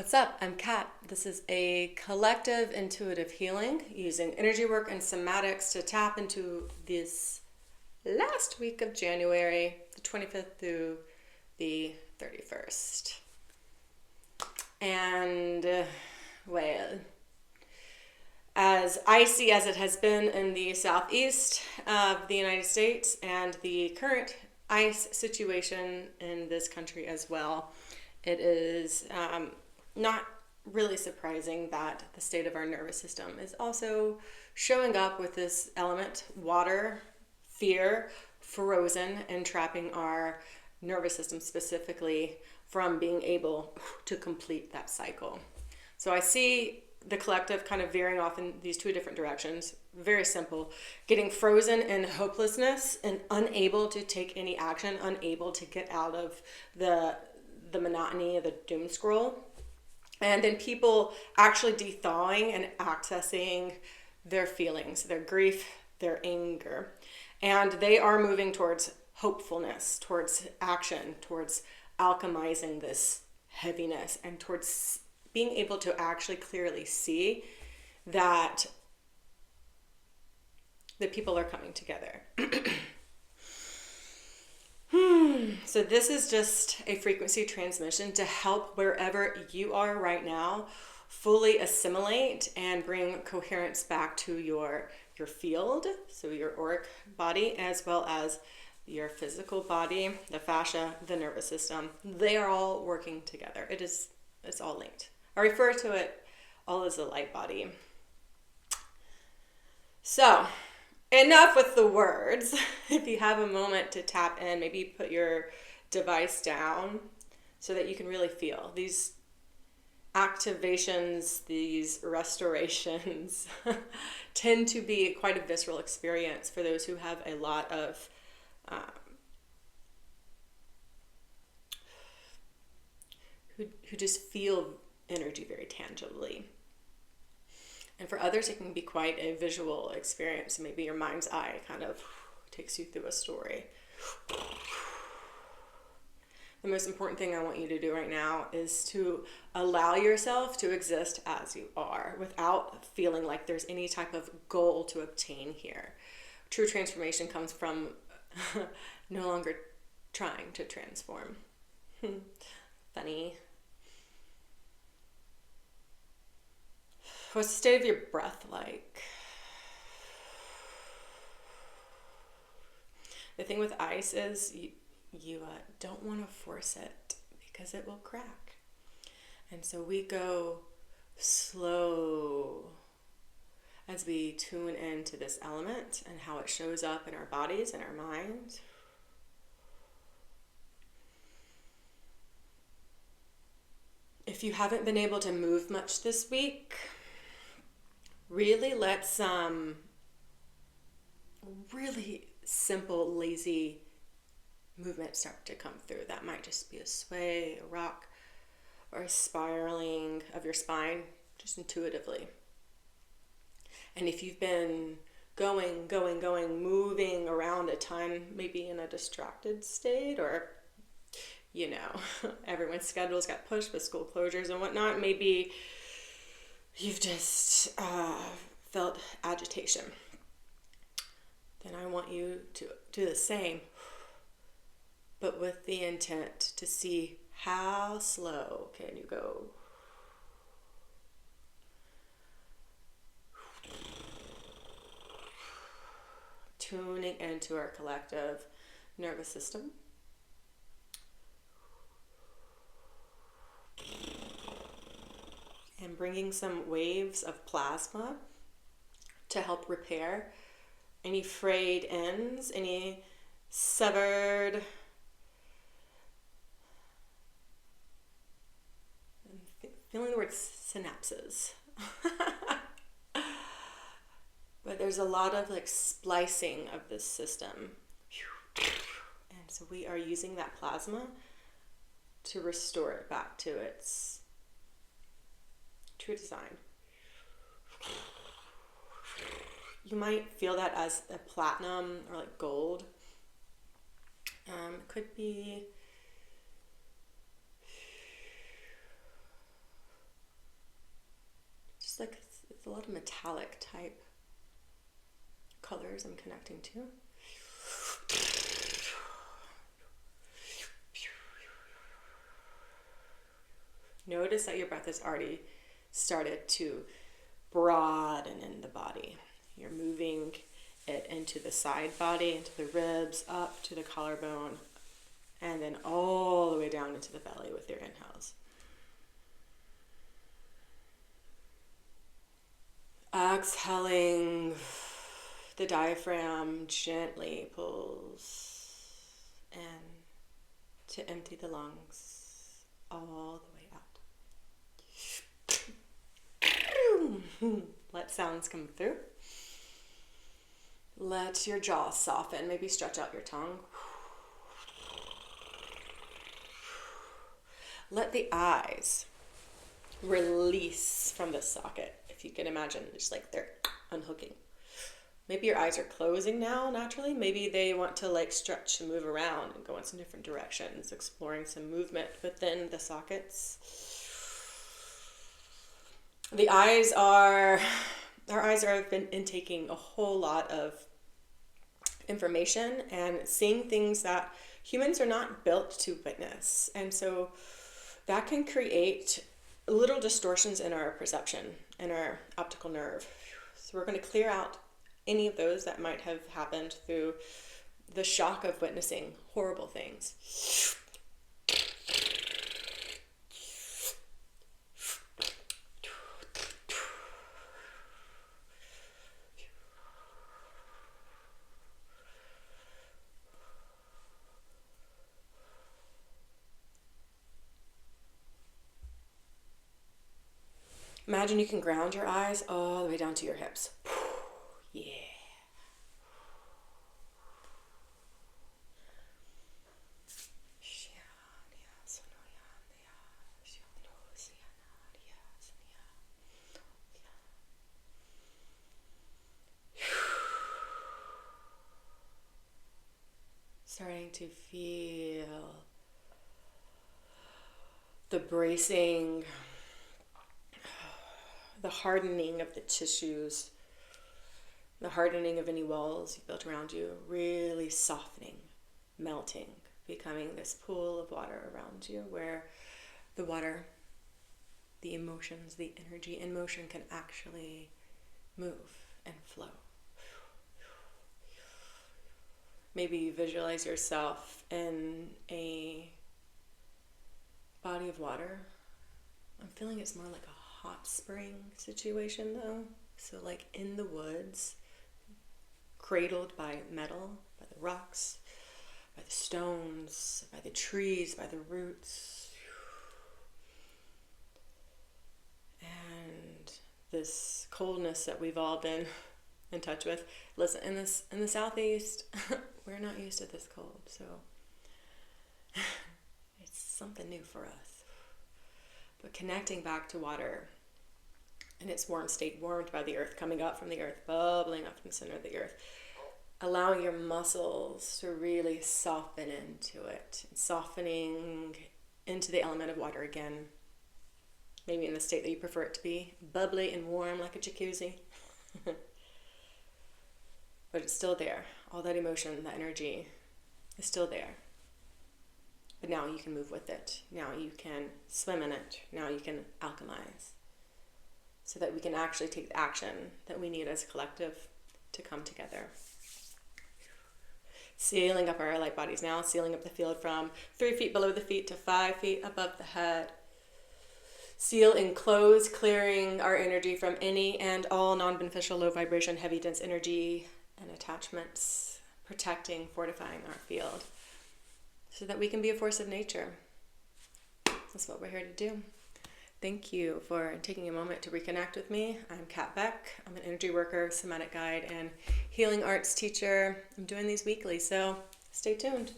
What's up? I'm Kat. This is a collective intuitive healing using energy work and somatics to tap into this last week of January, the 25th through the 31st. And, well, as icy as it has been in the southeast of the United States and the current ice situation in this country as well, it is not really surprising that the state of our nervous system is also showing up with this element, water, fear, frozen, and trapping our nervous system specifically from being able to complete that cycle. So I see the collective kind of veering off in these two different directions. Very simple. Getting frozen in hopelessness and unable to take any action, unable to get out of the monotony of the doom scroll. And then people actually thawing and accessing their feelings, their grief, their anger. And they are moving towards hopefulness, towards action, towards alchemizing this heaviness, and towards being able to actually clearly see that the people are coming together. So this is just a frequency transmission to help wherever you are right now fully assimilate and bring coherence back to your field, so your auric body, as well as your physical body, the fascia, the nervous system. They are all working together. It's all linked. I refer to it all as a light body. So, enough with the words. If you have a moment to tap in, maybe put your device down so that you can really feel these activations, these restorations tend to be quite a visceral experience for those who have a lot of who just feel energy very tangibly. And for others, it can be quite a visual experience. Maybe your mind's eye kind of takes you through a story. The most important thing I want you to do right now is to allow yourself to exist as you are without feeling like there's any type of goal to obtain here. True transformation comes from no longer trying to transform. Funny. What's the state of your breath like? The thing with ice is you don't want to force it because it will crack. And so we go slow as we tune into this element and how it shows up in our bodies and our minds. If you haven't been able to move much this week, really let some really simple, lazy movement start to come through. That might just be a sway, a rock, or a spiraling of your spine, just intuitively. And if you've been going, moving around a ton, maybe in a distracted state, or, everyone's schedules got pushed with school closures and whatnot, maybe you've just felt agitation, then I want you to do the same, but with the intent to see how slow can you go. Tuning into our collective nervous system. And bringing some waves of plasma to help repair any frayed ends, any severed feeling the word synapses. But there's a lot of splicing of this system. And so we are using that plasma to restore it back to its true design. You might feel that as a platinum or gold. It could be like it's a lot of metallic type colors I'm connecting to. Notice that your breath has already started to broaden in the body. You're moving it into the side body, into the ribs, up to the collarbone, and then all the way down into the belly with your inhales. Exhaling, the diaphragm gently pulls in to empty the lungs all the way out. Let sounds come through. Let your jaw soften. Maybe stretch out your tongue. Let the eyes release from the socket. If you can imagine, just like they're unhooking. Maybe your eyes are closing now naturally. Maybe they want to like stretch and move around and go in some different directions, exploring some movement within the sockets. Our eyes have been intaking a whole lot of information and seeing things that humans are not built to witness. And so that can create little distortions in our perception and our optical nerve. So we're going to clear out any of those that might have happened through the shock of witnessing horrible things. Imagine you can ground your eyes all the way down to your hips. Yeah. Starting to feel the bracing, the hardening of the tissues, the hardening of any walls you built around you, really softening, melting, becoming this pool of water around you where the water, the emotions, the energy in motion can actually move and flow. Maybe you visualize yourself in a body of water. I'm feeling it's more like a hot spring situation though. So like in the woods, cradled by metal, by the rocks, by the stones, by the trees, by the roots. And this coldness that we've all been in touch with. Listen, in the southeast, we're not used to this cold, so it's something new for us. But connecting back to water in its warm state, warmed by the earth, coming up from the earth, bubbling up from the center of the earth, allowing your muscles to really soften into it, softening into the element of water again, maybe in the state that you prefer it to be, bubbly and warm like a jacuzzi. But it's still there. All that emotion, that energy is still there. But now you can move with it. Now you can swim in it. Now you can alchemize. So that we can actually take the action that we need as a collective to come together. Sealing up our light bodies now, sealing up the field from 3 feet below the feet to 5 feet above the head. Seal and close, clearing our energy from any and all non-beneficial, low vibration, heavy, dense energy and attachments, protecting, fortifying our field so that we can be a force of nature. That's what we're here to do. Thank you for taking a moment to reconnect with me. I'm Kat Beck. I'm an energy worker, somatic guide, and healing arts teacher. I'm doing these weekly, so stay tuned.